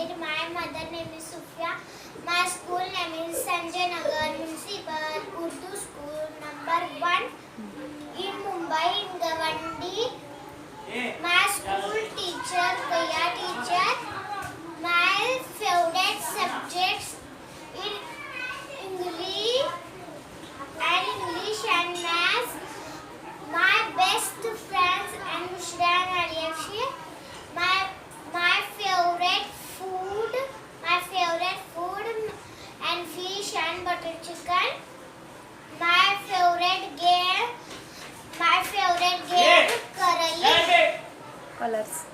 Samir. My mother name is Sufia. My school name is Sanjay Nagar Municipal Urdu School number 1 in Mumbai in Gawandi. My school teacher, Gaya teacher. My favorite subjects in English and maths. My best friends and Mushra and Aliyakshi. My favorite food and fish and butter chicken. My favorite game Karali. Colors.